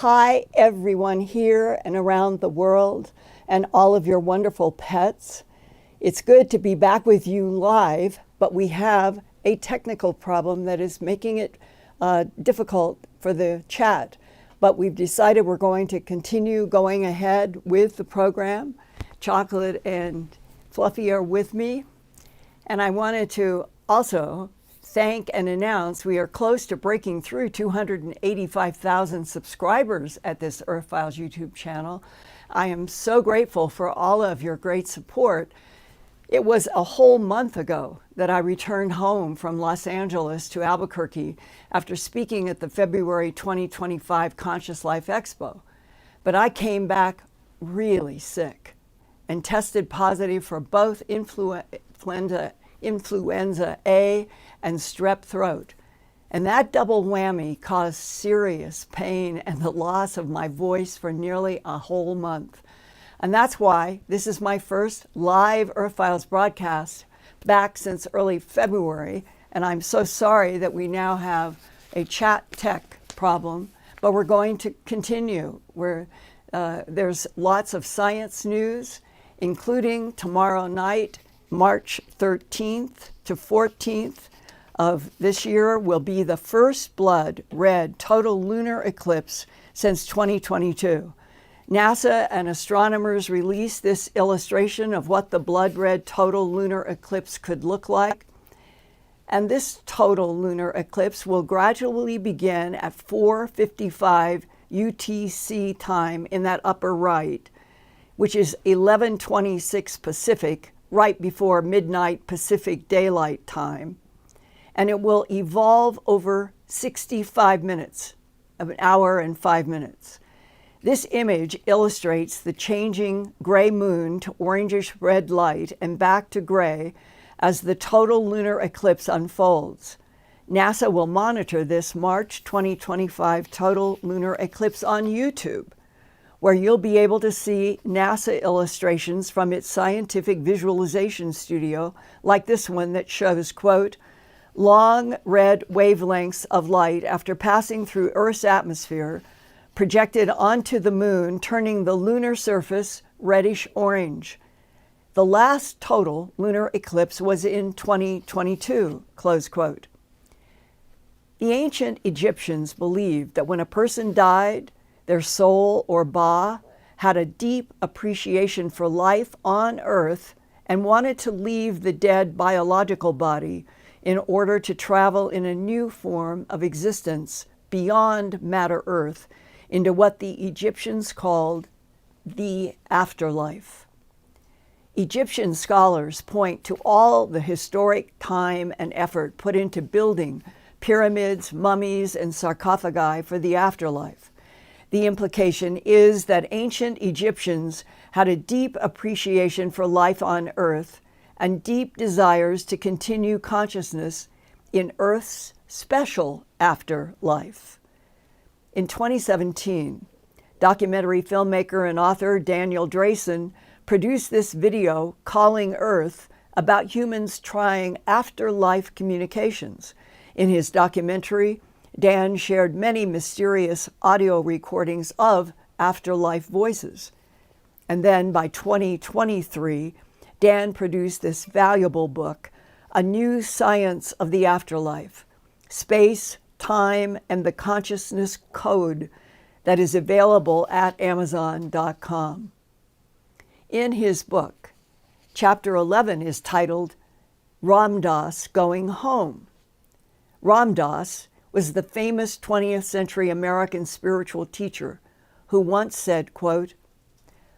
Hi, everyone here and around the world, and all of your wonderful pets. It's good to be back with you live, but we have a technical problem that is making it difficult for the chat. But we've decided we're going to continue going ahead with the program. Chocolate and Fluffy are with me. And I wanted to also thank and announce we are close to breaking through 285,000 subscribers at this Earthfiles YouTube channel. I am so grateful for all of your great support. It was a whole month ago that I returned home from Los Angeles to Albuquerque after speaking at the February 2025 Conscious Life Expo. But I came back really sick and tested positive for both influenza A and strep throat. And that double whammy caused serious pain and the loss of my voice for nearly a whole month. And that's why this is my first live Earthfiles broadcast back since early February. And I'm so sorry that we now have a chat tech problem, but we're going to continue. There's lots of science news, including tomorrow night, March 13th to 14th of this year will be the first blood red total lunar eclipse since 2022. NASA and astronomers released this illustration of what the blood red total lunar eclipse could look like. And this total lunar eclipse will gradually begin at 4:55 UTC time in that upper right, which is 11:26 Pacific, right before midnight Pacific Daylight Time. And it will evolve over 65 minutes, of an hour and 5 minutes. This image illustrates the changing gray moon to orangish red light and back to gray as the total lunar eclipse unfolds. NASA will monitor this March 2025 total lunar eclipse on YouTube, where you'll be able to see NASA illustrations from its scientific visualization studio, like this one that shows, quote, long red wavelengths of light after passing through Earth's atmosphere projected onto the moon, turning the lunar surface reddish orange. The last total lunar eclipse was in 2022, close quote. The ancient Egyptians believed that when a person died, their soul or Ba had a deep appreciation for life on Earth and wanted to leave the dead biological body in order to travel in a new form of existence beyond matter Earth into what the Egyptians called the afterlife. Egyptian scholars point to all the historic time and effort put into building pyramids, mummies, and sarcophagi for the afterlife. The implication is that ancient Egyptians had a deep appreciation for life on Earth and deep desires to continue consciousness in Earth's special afterlife. In 2017, documentary filmmaker and author Daniel Drasin produced this video, Calling Earth, about humans trying afterlife communications. In his documentary, Dan shared many mysterious audio recordings of afterlife voices. And then by 2023, Dan produced this valuable book, A New Science of the Afterlife, Space, Time, and the Consciousness Code, that is available at Amazon.com. In his book, Chapter 11 is titled Ram Dass Going Home. Ram Dass was the famous 20th century American spiritual teacher who once said, quote,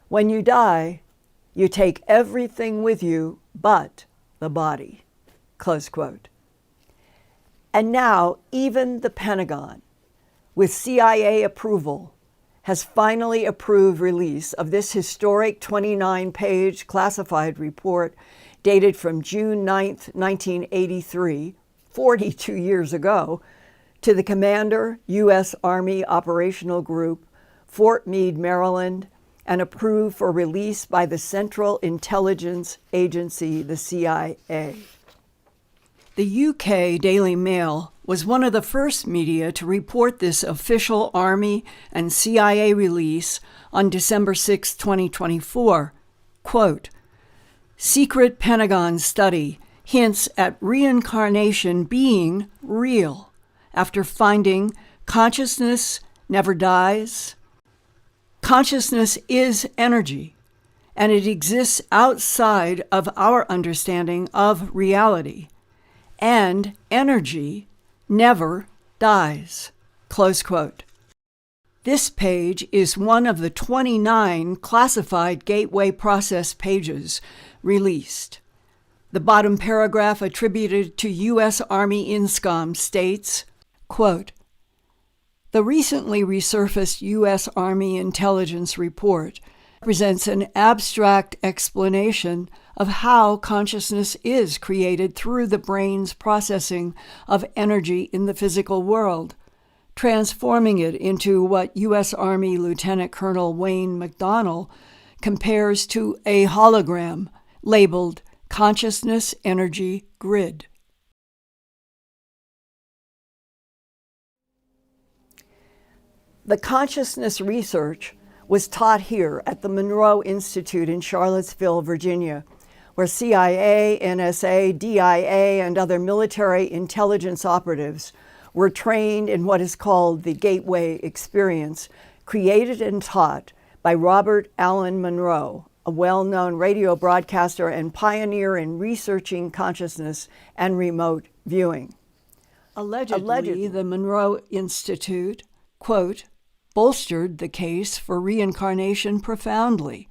when you die, you take everything with you but the body, close quote. And now even the Pentagon, with CIA approval, has finally approved release of this historic 29-page classified report dated from June 9th, 1983, 42 years ago, to the Commander, U.S. Army Operational Group, Fort Meade, Maryland, and approved for release by the Central Intelligence Agency, the CIA. The UK Daily Mail was one of the first media to report this official Army and CIA release on December 6, 2024. Quote, "Secret Pentagon study hints at reincarnation being real after finding consciousness never dies. Consciousness is energy, and it exists outside of our understanding of reality. And energy never dies." Close quote. This page is one of the 29 classified gateway process pages released. The bottom paragraph attributed to U.S. Army INSCOM states, quote, "The recently resurfaced U.S. Army intelligence report presents an abstract explanation of how consciousness is created through the brain's processing of energy in the physical world, transforming it into what U.S. Army Lieutenant Colonel Wayne McDonnell compares to a hologram labeled Consciousness Energy Grid." The consciousness research was taught here at the Monroe Institute in Charlottesville, Virginia, where CIA, NSA, DIA, and other military intelligence operatives were trained in what is called the Gateway Experience, created and taught by Robert Allen Monroe, a well-known radio broadcaster and pioneer in researching consciousness and remote viewing. Allegedly, the Monroe Institute, quote, "bolstered the case for reincarnation profoundly.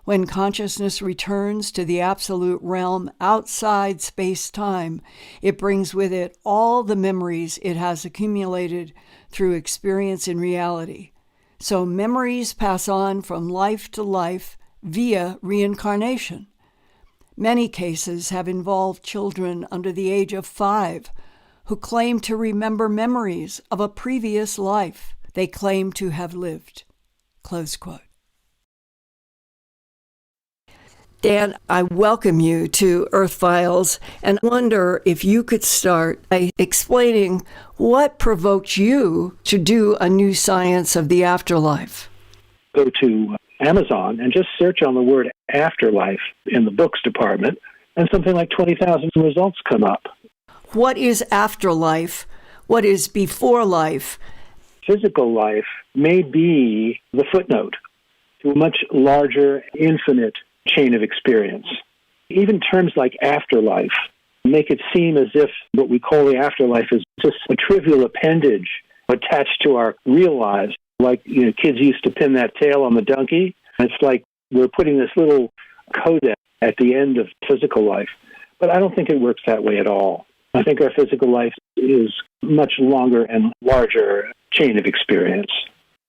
When consciousness returns to the absolute realm outside space-time, it brings with it all the memories it has accumulated through experience in reality. So memories pass on from life to life via reincarnation. Many cases have involved children under the age of 5 who claim to remember memories of a previous life they claim to have lived." Close quote. Dan, I welcome you to Earthfiles and wonder if you could start by explaining what provoked you to do a new science of the afterlife. Go to Amazon and just search on the word afterlife in the books department, and something like 20,000 results come up. What is afterlife? What is before life? Physical life may be the footnote to a much larger, infinite chain of experience. Even terms like afterlife make it seem as if what we call the afterlife is just a trivial appendage attached to our real lives. Like, kids used to pin that tail on the donkey. It's like we're putting this little coda at the end of physical life. But I don't think it works that way at all. I think our physical life is much longer and larger chain of experience.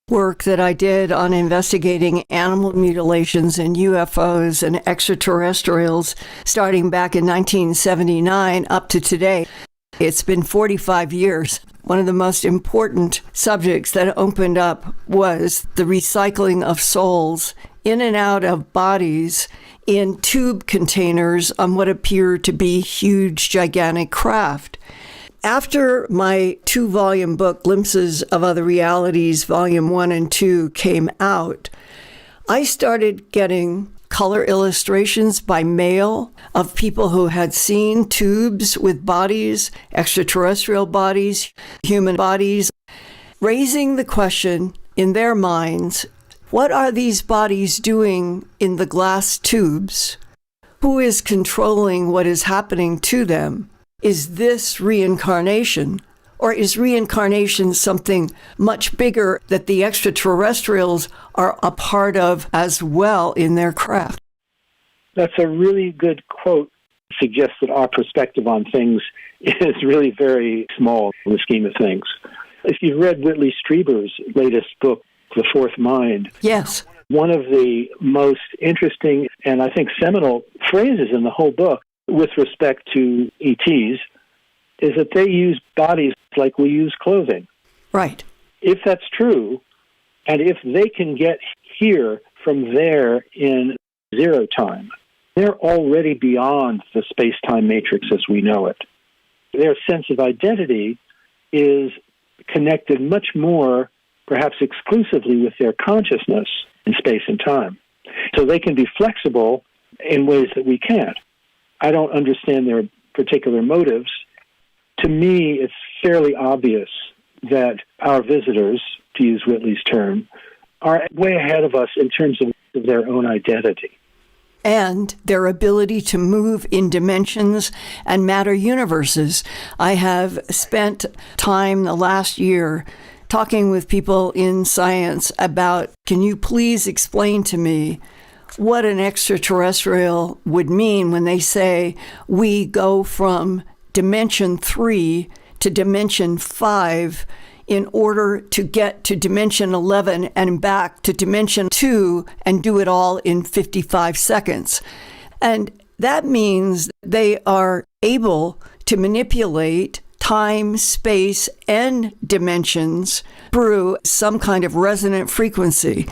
Work that I did on investigating animal mutilations and UFOs and extraterrestrials starting back in 1979 up to today. It's been 45 years. One of the most important subjects that opened up was the recycling of souls in and out of bodies in tube containers on what appeared to be huge, gigantic craft. After my 2-volume book, Glimpses of Other Realities, Volume 1 and 2, came out, I started getting color illustrations by mail of people who had seen tubes with bodies, extraterrestrial bodies, human bodies, raising the question in their minds, what are these bodies doing in the glass tubes? Who is controlling what is happening to them? Is this reincarnation? Or is reincarnation something much bigger that the extraterrestrials are a part of as well in their craft? That's a really good quote. Suggests that our perspective on things is really very small in the scheme of things. If you've read Whitley Strieber's latest book, The Fourth Mind, yes, one of the most interesting and I think seminal phrases in the whole book with respect to ETs is that they use bodies like we use clothing. Right. If that's true, and if they can get here from there in zero time, they're already beyond the space-time matrix as we know it. their sense of identity is connected much more, perhaps exclusively, with their consciousness in space and time. So they can be flexible in ways that we can't. I don't understand their particular motives. To me, it's fairly obvious that our visitors, to use Whitley's term, are way ahead of us in terms of their own identity. And their ability to move in dimensions and matter universes. I have spent time the last year talking with people in science about, can you please explain to me what an extraterrestrial would mean when they say we go from dimension 3 to dimension 5 in order to get to dimension 11 and back to dimension 2 and do it all in 55 seconds. And that means they are able to manipulate time, space, and dimensions through some kind of resonant frequency.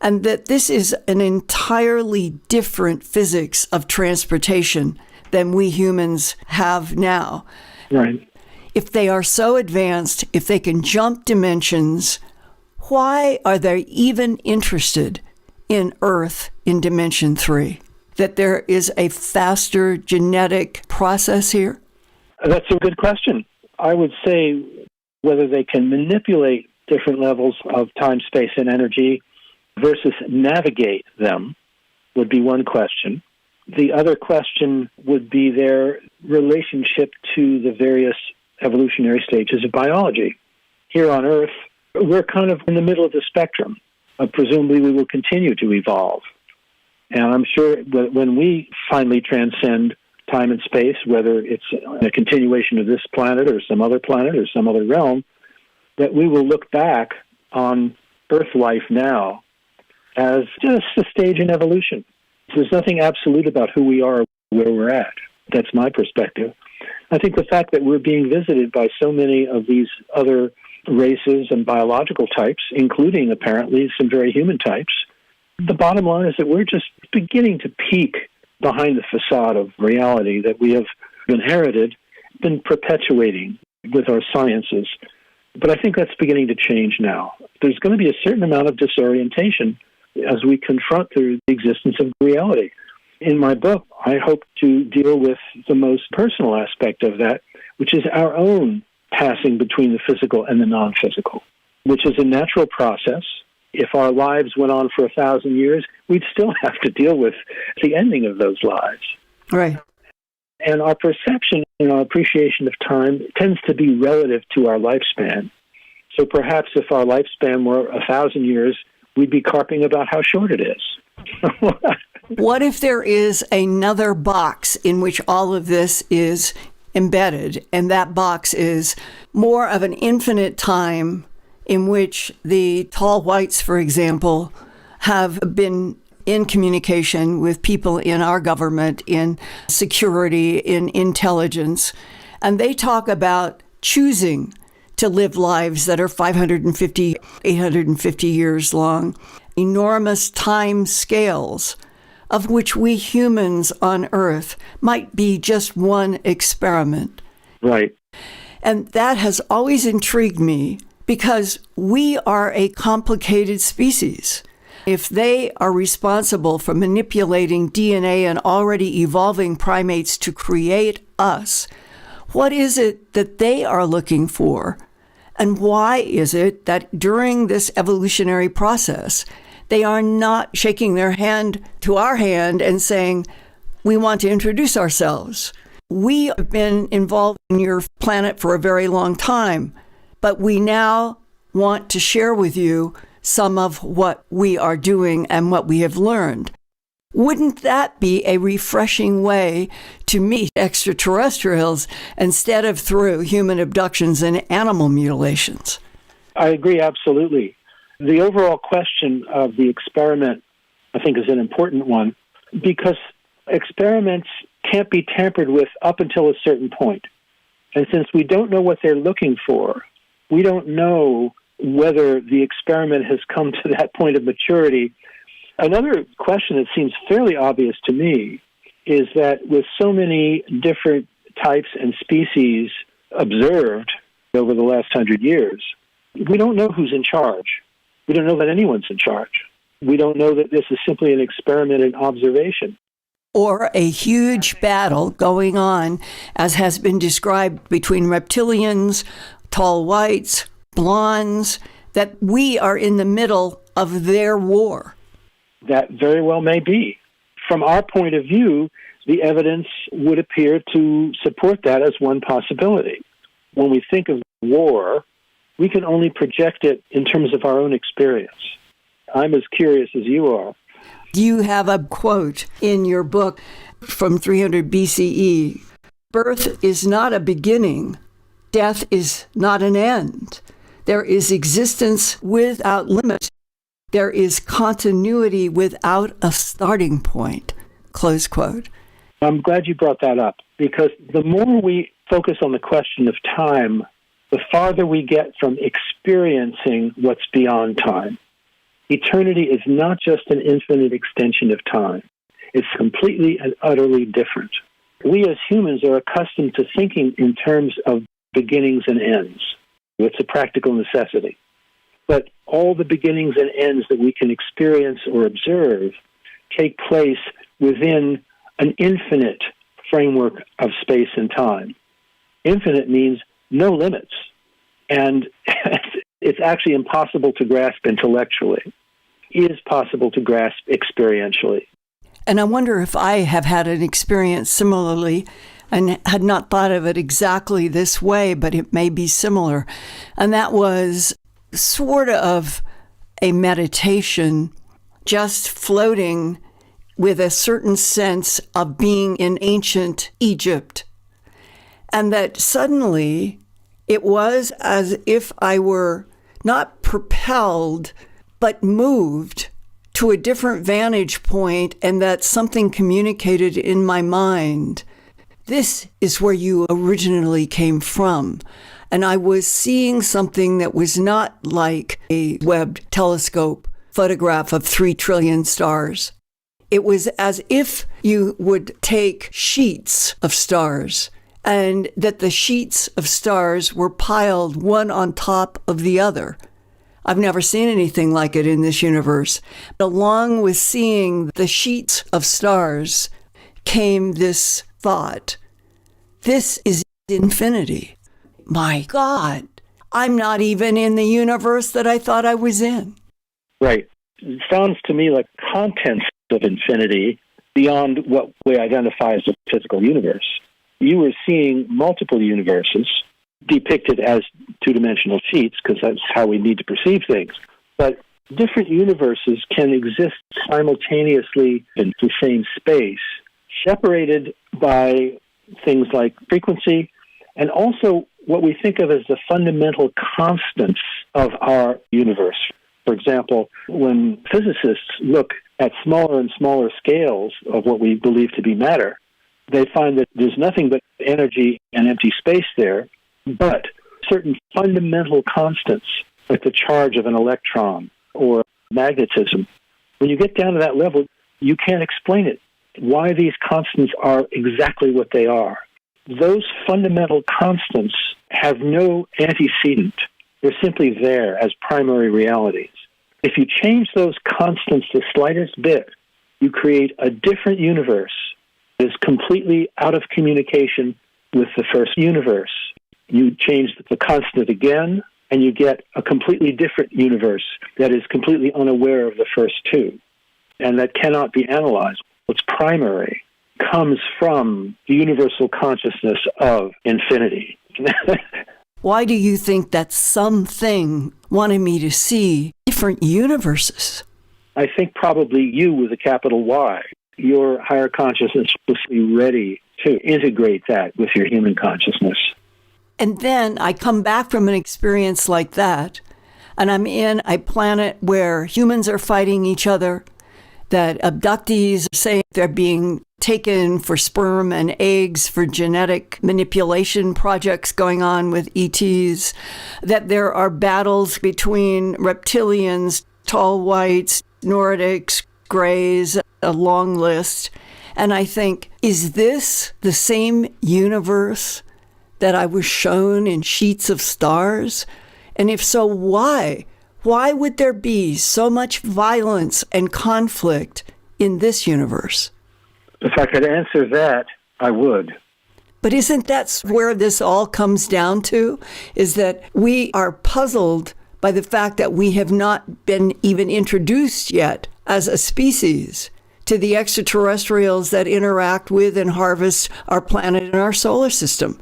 And that this is an entirely different physics of transportation than we humans have now. Right. If they are so advanced, if they can jump dimensions, why are they even interested in Earth in dimension 3? That there is a faster genetic process here? That's a good question. I would say whether they can manipulate different levels of time, space, and energy versus navigate them would be one question. The other question would be their relationship to the various evolutionary stages of biology. Here on Earth, we're kind of in the middle of the spectrum. Presumably we will continue to evolve. And I'm sure that when we finally transcend time and space, whether it's a continuation of this planet or some other realm, that we will look back on Earth life now as just a stage in evolution. There's nothing absolute about who we are, where we're at. That's my perspective. I think the fact that we're being visited by so many of these other races and biological types, including apparently some very human types, the bottom line is that we're just beginning to peek behind the facade of reality that we have inherited, been perpetuating with our sciences. But I think that's beginning to change now. There's going to be a certain amount of disorientation as we confront the existence of reality. In my book, I hope to deal with the most personal aspect of that, which is our own passing between the physical and the non-physical, which is a natural process. If our lives went on for 1,000 years, we'd still have to deal with the ending of those lives. Right. And our perception and our appreciation of time tends to be relative to our lifespan. So perhaps if our lifespan were 1,000 years, we'd be carping about how short it is. What if there is another box in which all of this is embedded, and that box is more of an infinite time in which the tall whites, for example, have been in communication with people in our government, in security, in intelligence, and they talk about choosing to live lives that are 550, 850 years long, enormous time scales, of which we humans on Earth might be just one experiment. Right. And that has always intrigued me because we are a complicated species. If they are responsible for manipulating DNA and already evolving primates to create us, what is it that they are looking for? And why is it that during this evolutionary process, they are not shaking their hand to our hand and saying, we want to introduce ourselves. We have been involved in your planet for a very long time, but we now want to share with you some of what we are doing and what we have learned. Wouldn't that be a refreshing way to meet extraterrestrials instead of through human abductions and animal mutilations? I agree, absolutely. The overall question of the experiment, I think, is an important one because experiments can't be tampered with up until a certain point. And since we don't know what they're looking for, we don't know whether the experiment has come to that point of maturity. Another question that seems fairly obvious to me is that with so many different types and species observed over the last 100 years, we don't know who's in charge. We don't know that anyone's in charge. We don't know that this is simply an experiment in observation. Or a huge battle going on, as has been described, between reptilians, tall whites, blondes, that we are in the middle of their war. That very well may be. From our point of view, the evidence would appear to support that as one possibility. When we think of war, we can only project it in terms of our own experience. I'm as curious as you are. You have a quote in your book from 300 BCE. Birth is not a beginning. Death is not an end. There is existence without limit. There is continuity without a starting point. Close quote. I'm glad you brought that up, because the more we focus on the question of time, the farther we get from experiencing what's beyond time. Eternity is not just an infinite extension of time. It's completely and utterly different. We as humans are accustomed to thinking in terms of beginnings and ends. It's a practical necessity. But all the beginnings and ends that we can experience or observe take place within an infinite framework of space and time. Infinite means no limits. And it's actually impossible to grasp intellectually. It is possible to grasp experientially. And I wonder if I have had an experience similarly and had not thought of it exactly this way, but it may be similar. And that was sort of a meditation, just floating with a certain sense of being in ancient Egypt. And that suddenly it was as if I were not propelled, but moved to a different vantage point, and that something communicated in my mind. This is where you originally came from. And I was seeing something that was not like a Webb telescope photograph of 3 trillion stars. It was as if you would take sheets of stars, and that the sheets of stars were piled one on top of the other. I've never seen anything like it in this universe. Along with seeing the sheets of stars came this thought. This is infinity. My God, I'm not even in the universe that I thought I was in. Right. It sounds to me like contents of infinity beyond what we identify as the physical universe. You were seeing multiple universes depicted as two-dimensional sheets, because that's how we need to perceive things. But different universes can exist simultaneously in the same space, separated by things like frequency, and also what we think of as the fundamental constants of our universe. For example, when physicists look at smaller and smaller scales of what we believe to be matter, they find that there's nothing but energy and empty space there, but certain fundamental constants, like the charge of an electron or magnetism. When you get down to that level, you can't explain it, why these constants are exactly what they are. Those fundamental constants have no antecedent. They're simply there as primary realities. If you change those constants the slightest bit, you create a different universe that is completely out of communication with the first universe. You change the constant again, and you get a completely different universe that is completely unaware of the first two, and that cannot be analyzed. What's primary comes from the universal consciousness of infinity. Why do you think that something wanted me to see different universes? I think probably you with a capital Y. Your higher consciousness was ready to integrate that with your human consciousness. And then I come back from an experience like that, and I'm in a planet where humans are fighting each other, that abductees say they're being taken for sperm and eggs for genetic manipulation projects going on with ETs, that there are battles between reptilians, tall whites, Nordics, grays, a long list, And I think, is this the same universe that I was shown in sheets of stars? And if so, why? Why would there be so much violence and conflict in this universe? If I could answer that, I would. But isn't that where this all comes down to? Is that we are puzzled by the fact that we have not been even introduced yet as a species to the extraterrestrials that interact with and harvest our planet and our solar system.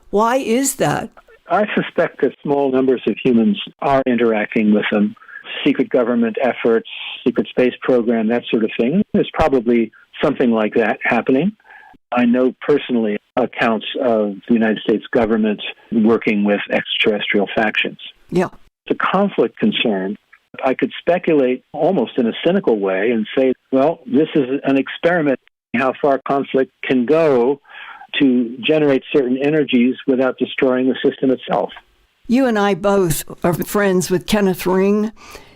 Why is that? I suspect that small numbers of humans are interacting with them. Secret government efforts, secret space program, that sort of thing. There's probably something like that happening. I know personally accounts of the United States government working with extraterrestrial factions. Yeah. It's a conflict concern. I could speculate almost in a cynical way and say, well, this is an experiment in how far conflict can go to generate certain energies without destroying the system itself. You and I both are friends with Kenneth Ring,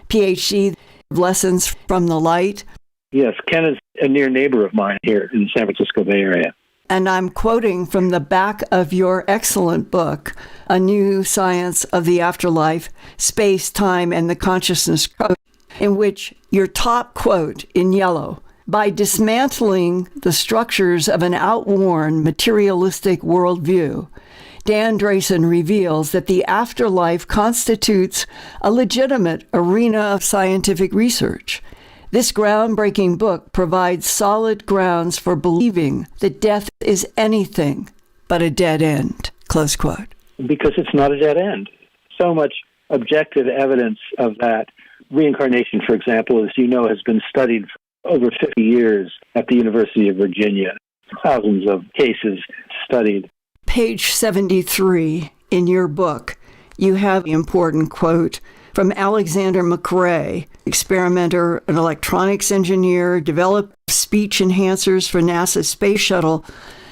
PhD, Lessons from the Light. Yes, Ken is a near neighbor of mine here in the San Francisco Bay Area. And I'm quoting from the back of your excellent book, A New Science of the Afterlife, Space, Time, and the Consciousness Code, in which your top quote in yellow, by dismantling the structures of an outworn materialistic worldview, Dan Drasin reveals that the afterlife constitutes a legitimate arena of scientific research. This groundbreaking book provides solid grounds for believing that death is anything but a dead end, close quote. Because it's not a dead end. So much objective evidence of that. Reincarnation, for example, as you know, has been studied for over 50 years at the University of Virginia. Thousands of cases studied. Page 73 in your book, you have the important quote from Alexander McRae, experimenter, an electronics engineer, developed speech enhancers for NASA's space shuttle.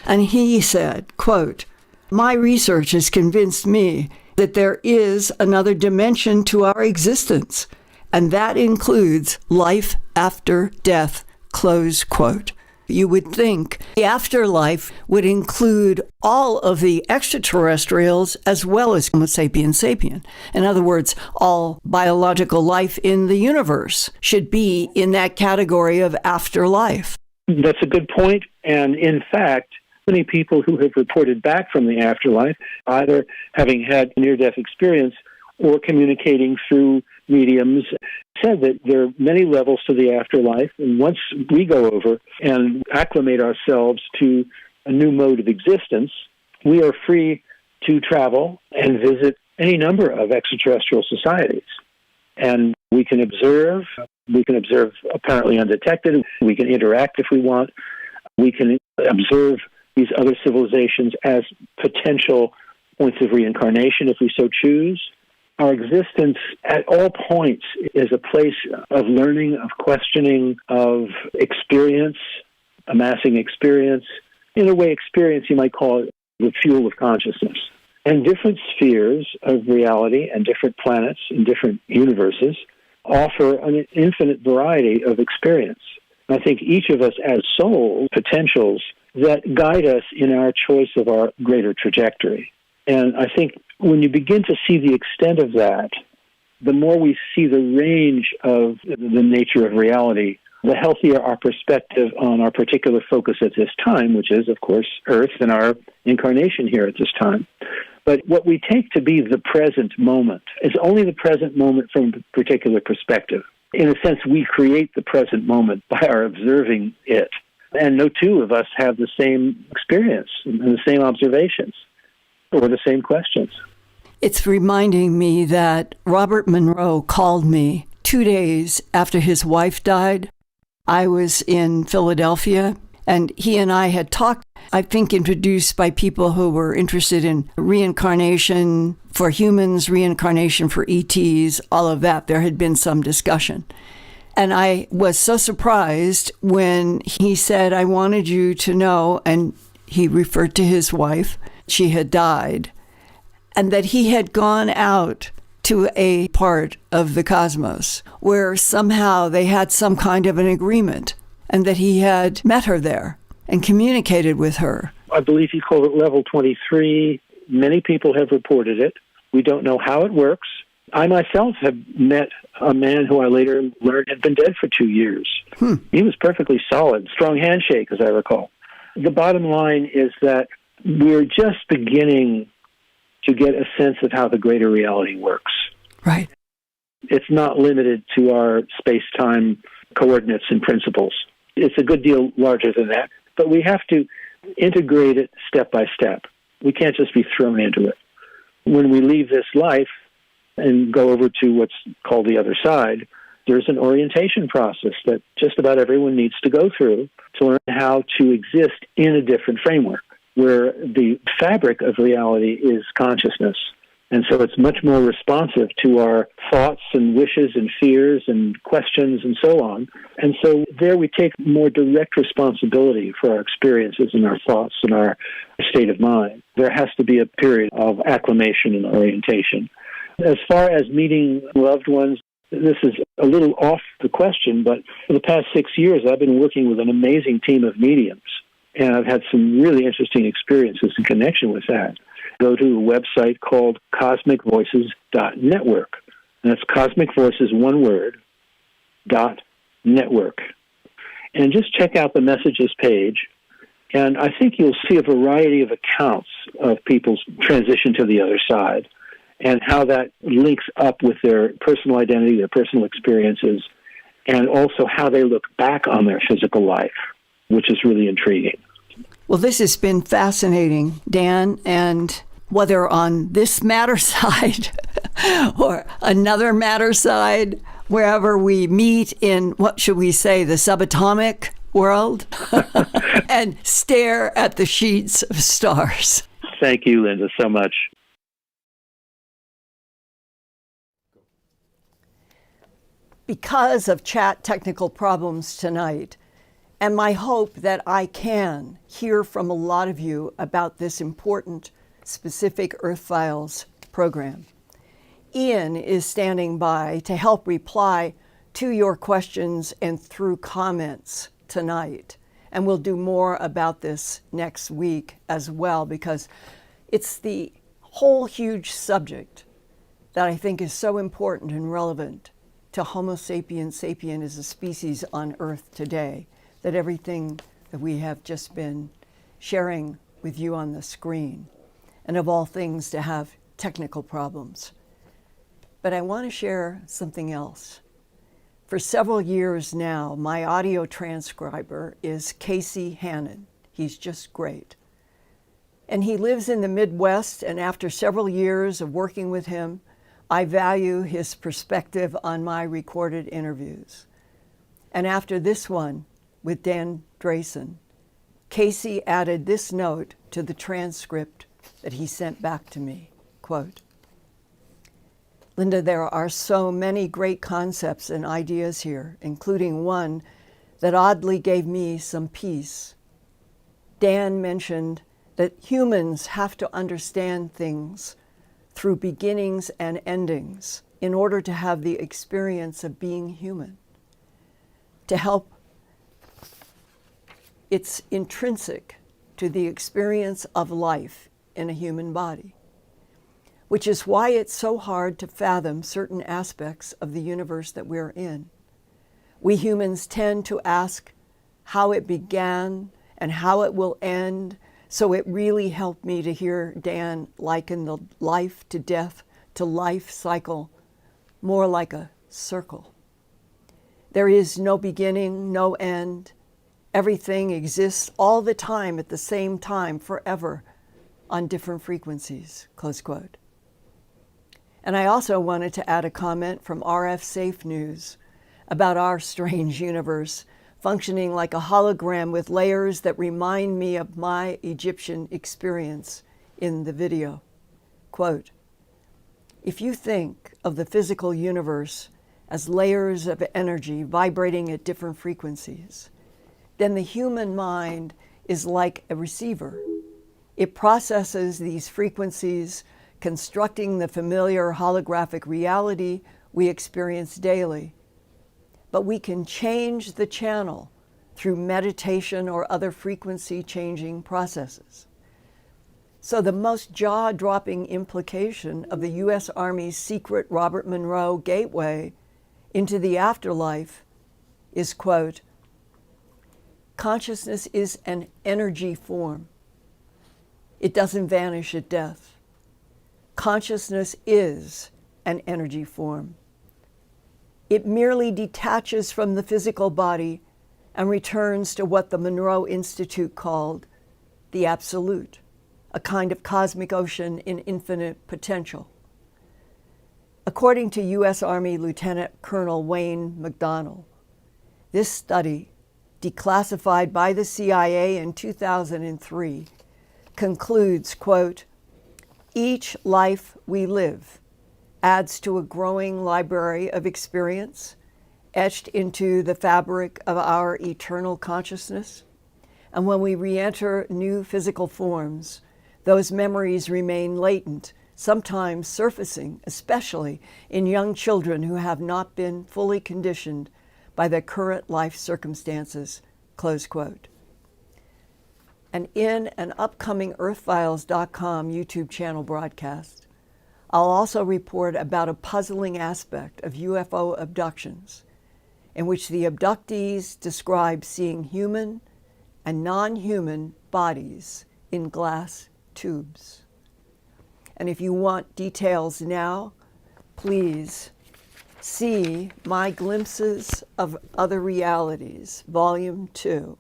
And he said, quote, "My research has convinced me that there is another dimension to our existence, and that includes life after death," close quote. You would think the afterlife would include all of the extraterrestrials as well as Homo sapiens sapien. In other words, all biological life in the universe should be in that category of afterlife. That's a good point. And in fact, many people who have reported back from the afterlife, either having had near-death experience or communicating through mediums, said that there are many levels to the afterlife. And once we go over and acclimate ourselves to a new mode of existence, we are free to travel and visit any number of extraterrestrial societies. And we can observe apparently undetected. We can interact if we want. We can observe these other civilizations as potential points of reincarnation if we so choose. Our existence at all points is a place of learning, of questioning, of experience, amassing experience. In a way, experience, you might call it the fuel of consciousness. And different spheres of reality and different planets and different universes offer an infinite variety of experience. I think each of us as souls, potentials that guide us in our choice of our greater trajectory. And I think when you begin to see the extent of that, the more we see the range of the nature of reality, the healthier our perspective on our particular focus at this time, which is, of course, Earth and our incarnation here at this time. But what we take to be the present moment is only the present moment from a particular perspective. In a sense, we create the present moment by our observing it. And no two of us have the same experience and the same observations or the same questions. It's reminding me that Robert Monroe called me 2 days after his wife died. I was in Philadelphia, and he and I had talked, I think introduced by people who were interested in reincarnation for humans, reincarnation for ETs, all of that. There had been some discussion. And I was so surprised when he said, "I wanted you to know," and he referred to his wife, she had died, and that he had gone out to a part of the cosmos where somehow they had some kind of an agreement, and that he had met her there. and communicated with her. I believe he called it level 23. Many people have reported it. We don't know how it works. I myself have met a man who I later learned had been dead for 2 years. He was perfectly solid, strong handshake, as I recall. The bottom line is that we're just beginning to get a sense of how the greater reality works. Right. It's not limited to our space-time coordinates and principles. It's a good deal larger than that, but we have to integrate it step by step. We can't just be thrown into it. When we leave this life and go over to what's called the other side, there's an orientation process that just about everyone needs to go through to learn how to exist in a different framework, where the fabric of reality is consciousness. And so it's much more responsive to our thoughts and wishes and fears and questions and so on. And so there we take more direct responsibility for our experiences and our thoughts and our state of mind. There has to be a period of acclimation and orientation. As far as meeting loved ones, this is a little off the question, but for the past 6 years, I've been working with an amazing team of mediums, and I've had some really interesting experiences in connection with that. Go to a website called cosmicvoices.network. And that's Cosmic Voices, one word, .network. And just check out the messages page, and I think you'll see a variety of accounts of people's transition to the other side and how that links up with their personal identity, their personal experiences, and also how they look back on their physical life, which is really intriguing. Well, this has been fascinating, Dan, and whether on this matter side or another matter side, wherever we meet in, what should we say, the subatomic world, and stare at the sheets of stars. Thank you, Linda, so much. Because of chat technical problems tonight, and my hope that I can hear from a lot of you about this important, specific Earthfiles program, Ian is standing by to help reply to your questions and through comments tonight. And we'll do more about this next week as well, because it's the whole huge subject that I think is so important and relevant to Homo sapiens sapien as a species on Earth today, that everything that we have just been sharing with you on the screen, and of all things to have technical problems. But I want to share something else. For several years now, my audio transcriber is Casey Hannon. He's just great. And he lives in the Midwest, and after several years of working with him, I value his perspective on my recorded interviews. And after this one with Dan Drasin, Casey added this note to the transcript that he sent back to me, quote, "Linda, there are so many great concepts and ideas here, including one that oddly gave me some peace. Dan mentioned that humans have to understand things through beginnings and endings in order to have the experience of being human. To help, it's intrinsic to the experience of life in a human body, which is why it's so hard to fathom certain aspects of the universe that we're in. We humans tend to ask how it began and how it will end, so it really helped me to hear Dan liken the life to death to life cycle more like a circle. There is no beginning, no end. Everything exists all the time at the same time, forever, on different frequencies," close quote. And I also wanted to add a comment from RF Safe News about our strange universe functioning like a hologram with layers that remind me of my Egyptian experience in the video. Quote, "If you think of the physical universe as layers of energy vibrating at different frequencies, then the human mind is like a receiver. It processes these frequencies, constructing the familiar holographic reality we experience daily. But we can change the channel through meditation or other frequency-changing processes. So the most jaw-dropping implication of the U.S. Army's secret Robert Monroe gateway into the afterlife is, quote, consciousness is an energy form. It doesn't vanish at death. Consciousness is an energy form. It merely detaches from the physical body and returns to what the Monroe Institute called the absolute, a kind of cosmic ocean in infinite potential. According to U.S. Army Lieutenant Colonel Wayne McDonnell, this study, declassified by the CIA in 2003, concludes, quote, each life we live adds to a growing library of experience etched into the fabric of our eternal consciousness. And when we re-enter new physical forms, those memories remain latent, sometimes surfacing, especially in young children who have not been fully conditioned by their current life circumstances, close quote. And in an upcoming Earthfiles.com YouTube channel broadcast, I'll also report about a puzzling aspect of UFO abductions, in which the abductees describe seeing human and non-human bodies in glass tubes. And if you want details now, please see My Glimpses of Other Realities, Volume 2.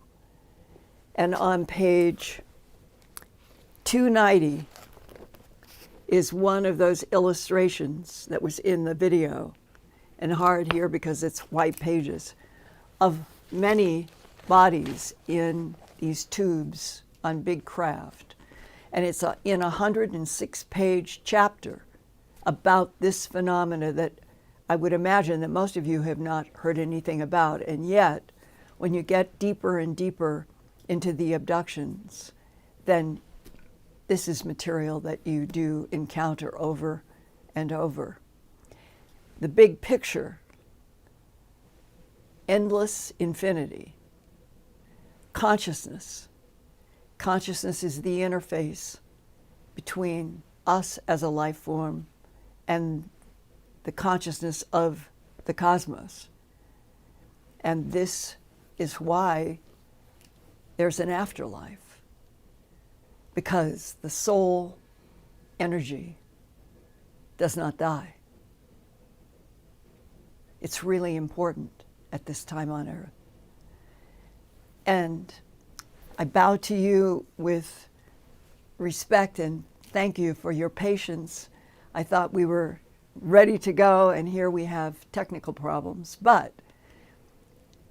And on page 290 is one of those illustrations that was in the video, and hard here because it's white pages, of many bodies in these tubes on big craft. And it's in a 106-page chapter about this phenomena that I would imagine that most of you have not heard anything about. And yet, when you get deeper and deeper into the abductions, then this is material that you do encounter over and over. The big picture, endless infinity, consciousness. Consciousness is the interface between us as a life form and the consciousness of the cosmos. And this is why there's an afterlife, because the soul energy does not die. It's really important at this time on Earth. And I bow to you with respect and thank you for your patience. I thought we were ready to go, and here we have technical problems. But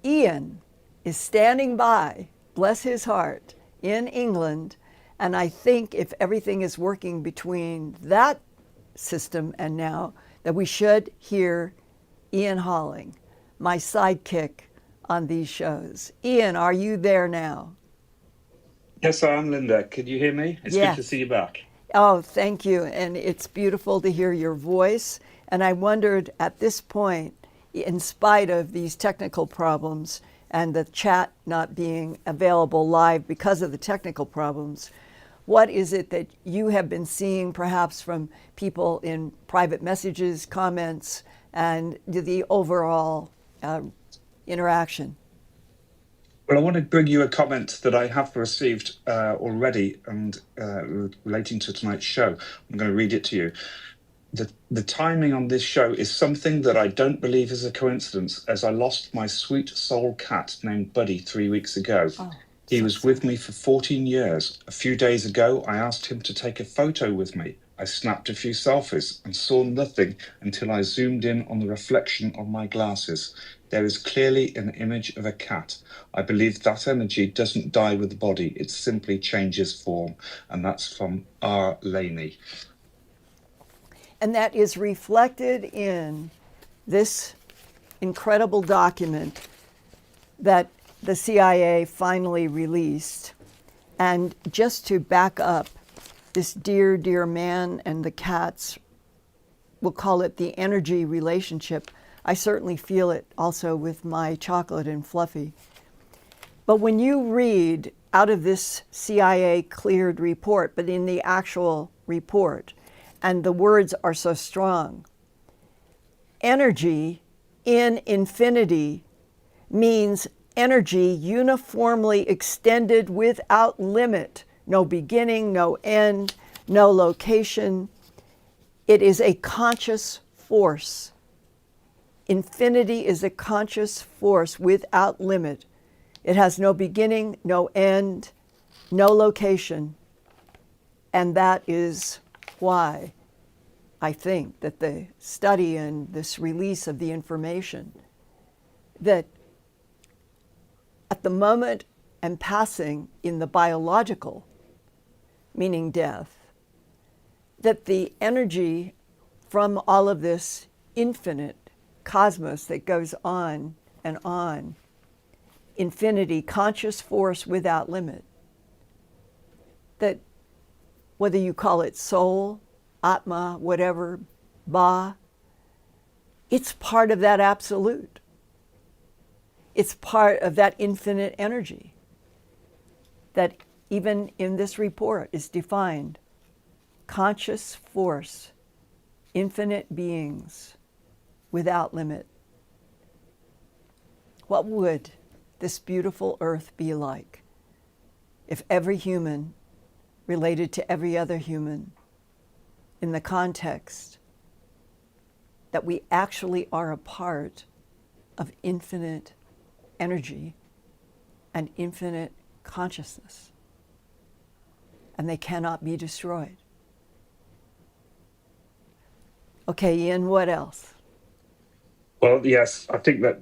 Ian is standing by, bless his heart, in England, and I think if everything is working between that system and now, that we should hear Ian Halling, my sidekick on these shows. Ian, are you there now? Yes, I am, Linda. Could you hear me? It's Yes. good to see you back. Oh, thank you. And it's beautiful to hear your voice. And I wondered at this point, in spite of these technical problems and the chat not being available live because of the technical problems, what is it that you have been seeing perhaps from people in private messages, comments, and the overall interaction? Well, I want to bring you a comment that I have received already and relating to tonight's show. I'm going to read it to you. The timing on this show is something that I don't believe is a coincidence, as I lost my sweet soul cat named Buddy 3 weeks ago. Oh, He so was sad. with me for 14 years. A few days ago, I asked him to take a photo with me. I snapped a few selfies and saw nothing until I zoomed in on the reflection of my glasses. There is clearly an image of a cat. I believe that energy doesn't die with the body, it simply changes form. And that's from R. Laney. And that is reflected in this incredible document that the CIA finally released. And just to back up, this dear, dear man and the cats, we'll call it the energy relationship. I certainly feel it also with my Chocolate and Fluffy. But when you read out of this CIA cleared report, but in the actual report, and the words are so strong, energy in infinity means energy uniformly extended without limit, no beginning, no end, no location. It is a conscious force. Infinity is a conscious force without limit. It has no beginning, no end, no location. And that is why I think that the study and this release of the information, that at the moment and passing in the biological, meaning death, that the energy from all of this infinite cosmos that goes on and on, infinity, conscious force without limit, that whether you call it soul, Atma, whatever, Ba, it's part of that absolute. It's part of that infinite energy that even in this report is defined. Conscious force, infinite beings, without limit. What would this beautiful earth be like if every human related to every other human in the context that we actually are a part of infinite energy and infinite consciousness, and they cannot be destroyed? Okay, Ian, what else? Well, yes, I think that,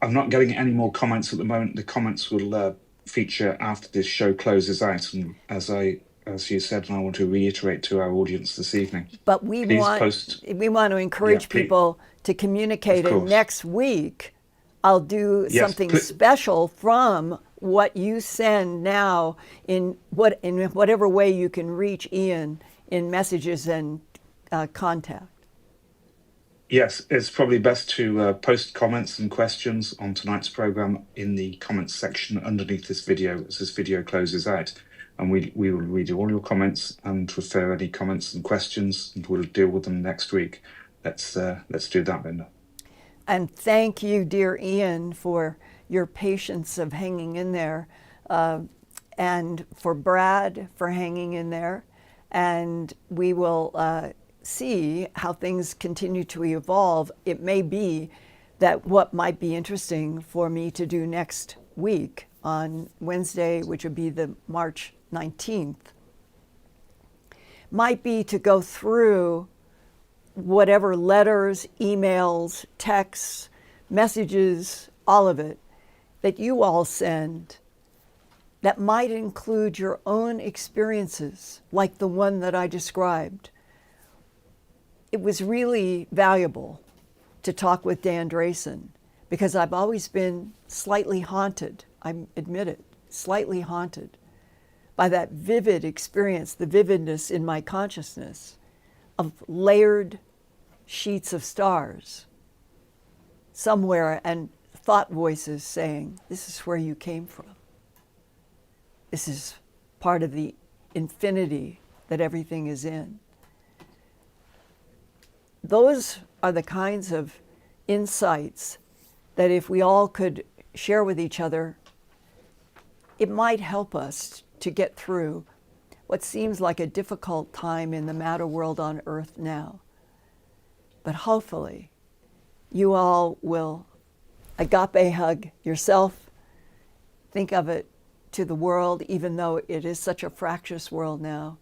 I'm not getting any more comments at the moment. The comments will feature after this show closes out. And as you said, and I want to reiterate to our audience this evening. But we want to encourage people to communicate. And next week, I'll do something special from what you send now in whatever way you can reach Ian in messages and contact. Yes, it's probably best to post comments and questions on tonight's program in the comments section underneath this video as this video closes out. And we will read all your comments and refer any comments and questions, and we'll deal with them next week. Let's do that, Linda. And thank you, dear Ian, for your patience of hanging in there, and for Brad for hanging in there. And we will see how things continue to evolve. It may be that what might be interesting for me to do next week on Wednesday, which would be the March 19th, might be to go through whatever letters, emails, texts, messages, all of it, that you all send that might include your own experiences, like the one that I described. It was really valuable to talk with Dan Drasin because I've always been slightly haunted, I admit it, slightly haunted by that vivid experience, the vividness in my consciousness of layered sheets of stars somewhere and thought voices saying, this is where you came from. This is part of the infinity that everything is in. Those are the kinds of insights that if we all could share with each other, it might help us to get through what seems like a difficult time in the matter world on Earth now. But hopefully, you all will agape hug yourself, think of it to the world, even though it is such a fractious world now,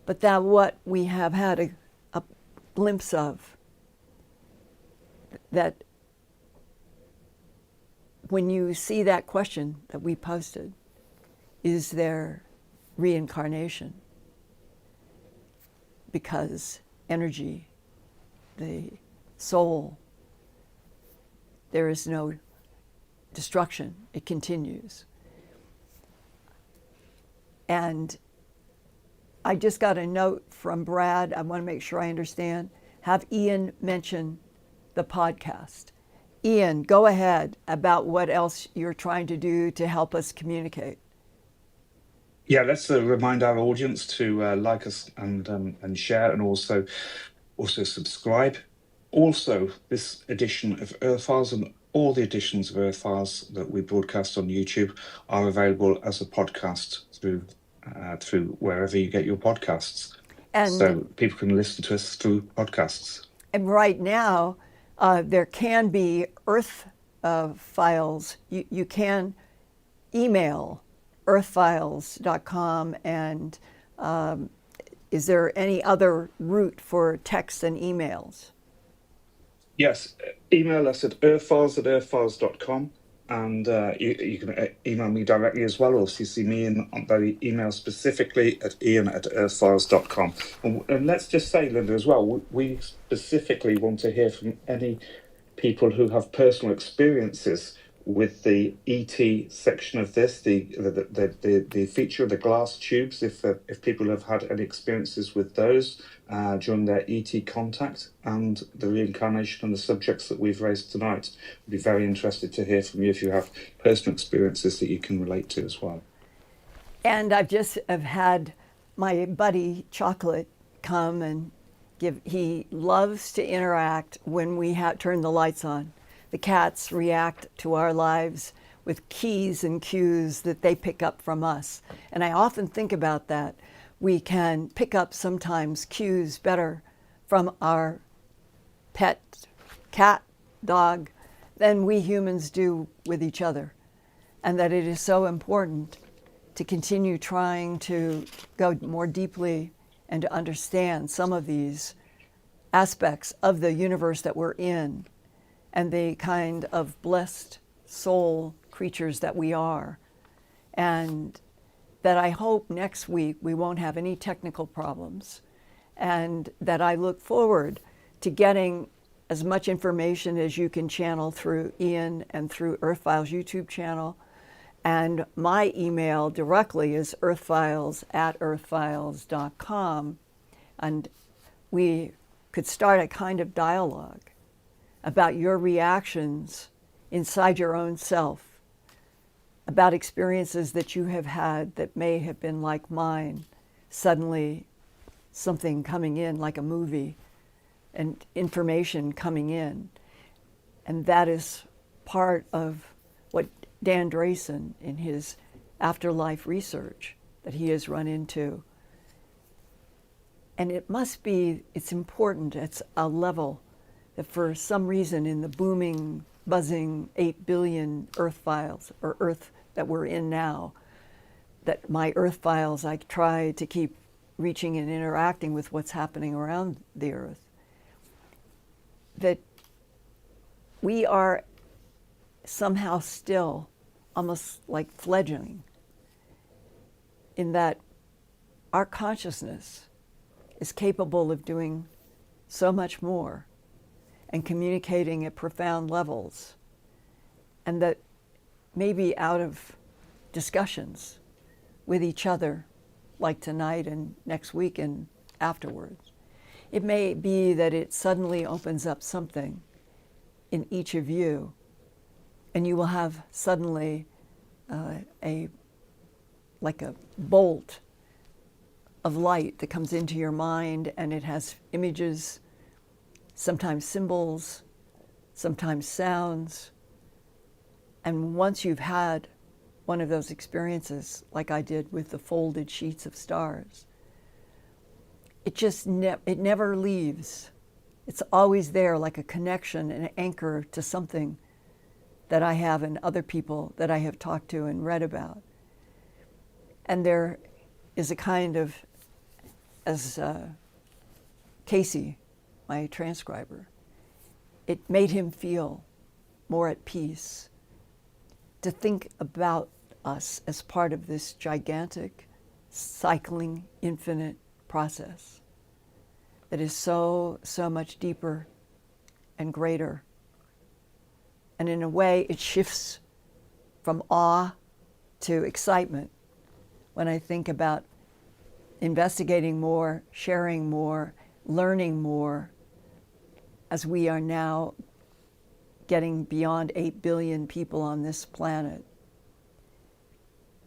but that what we have had a glimpse of, that when you see that question that we posted, is there reincarnation? Because energy, the soul, there is no destruction, it continues. And I just got a note from Brad. I want to make sure I understand. Have Ian mention the podcast. Ian, go ahead about what else you're trying to do to help us communicate. Yeah, let's remind our audience to like us and share, and also subscribe. Also, this edition of Earthfiles and all the editions of Earthfiles that we broadcast on YouTube are available as a podcast through wherever you get your podcasts. And so people can listen to us through podcasts. And right now, there can be Earth files. You can email earthfiles.com. And is there any other route for texts and emails? Yes, email us at earthfiles@earthfiles.com. And you can email me directly as well, or CC me in on the email specifically at ian@earthfiles.com. And let's just say, Linda, as well, we specifically want to hear from any people who have personal experiences with the ET section of this, the feature of the glass tubes. If people have had any experiences with those during their ET contact, and the reincarnation and the subjects that we've raised tonight, I'd be very interested to hear from you if you have personal experiences that you can relate to as well. And I've had my buddy Chocolate come and give. He loves to interact when we turn the lights on. The cats react to our lives with keys and cues that they pick up from us. And I often think about that. We can pick up sometimes cues better from our pet, cat, dog, than we humans do with each other. And that it is so important to continue trying to go more deeply and to understand some of these aspects of the universe that we're in, and the kind of blessed soul creatures that we are. And that I hope next week we won't have any technical problems, and that I look forward to getting as much information as you can channel through Ian and through Earthfiles YouTube channel. And my email directly is earthfiles@earthfiles.com. And we could start a kind of dialogue about your reactions inside your own self, about experiences that you have had that may have been like mine, suddenly something coming in like a movie and information coming in. And that is part of what Dan Drasin, in his afterlife research that he has run into. And it's important, it's a level that for some reason in the booming, buzzing 8 billion Earth files, or Earth that we're in now, that my Earth files, I try to keep reaching and interacting with what's happening around the Earth, that we are somehow still almost like fledgling, in that our consciousness is capable of doing so much more and communicating at profound levels, and that maybe out of discussions with each other, like tonight and next week and afterwards, it may be that it suddenly opens up something in each of you, and you will have suddenly like a bolt of light that comes into your mind, and it has images, sometimes symbols, sometimes sounds. And once you've had one of those experiences, like I did with the folded sheets of stars, it never leaves. It's always there, like a connection, an anchor to something that I have and other people that I have talked to and read about. And there is a kind of, as Casey, my transcriber, it made him feel more at peace to think about us as part of this gigantic, cycling, infinite process that is so much deeper and greater. And in a way, it shifts from awe to excitement when I think about investigating more, sharing more, learning more, as we are now getting beyond 8 billion people on this planet,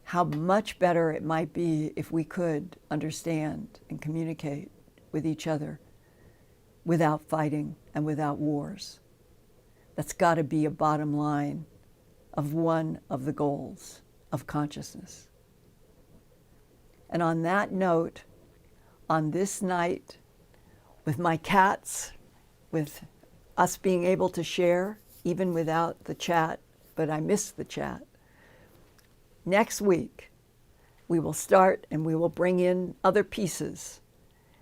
how much better it might be if we could understand and communicate with each other without fighting and without wars. That's got to be a bottom line of one of the goals of consciousness. And on that note, on this night, with my cats, with us being able to share, even without the chat, but I miss the chat. Next week, we will start and we will bring in other pieces,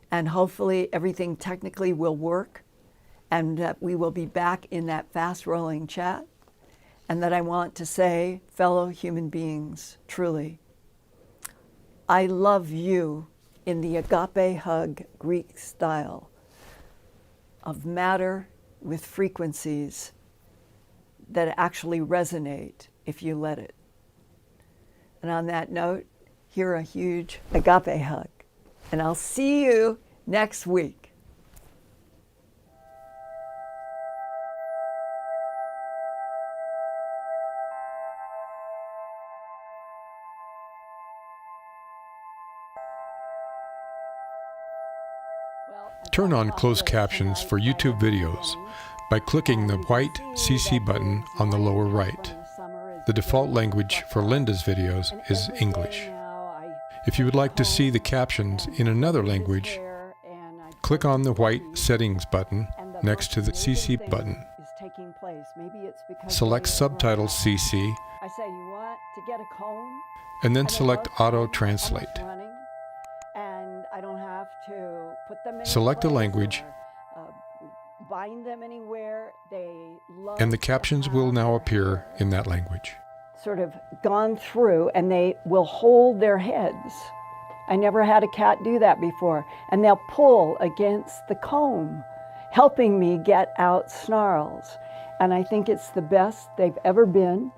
and hopefully everything technically will work, and that we will be back in that fast-rolling chat, and that I want to say, fellow human beings, truly, I love you in the agape hug Greek style of matter with frequencies that actually resonate if you let it. And on that note, here a huge agape hug. And I'll see you next week. Turn on closed captions for YouTube videos by clicking the white CC button on the lower right. The default language for Linda's videos is English. If you would like to see the captions in another language, click on the white settings button next to the CC button. Select Subtitles CC and then select Auto Translate. Select a language, and the captions will now appear in that language. Sort of gone through, and they will hold their heads. I never had a cat do that before. And they'll pull against the comb, helping me get out snarls. And I think it's the best they've ever been.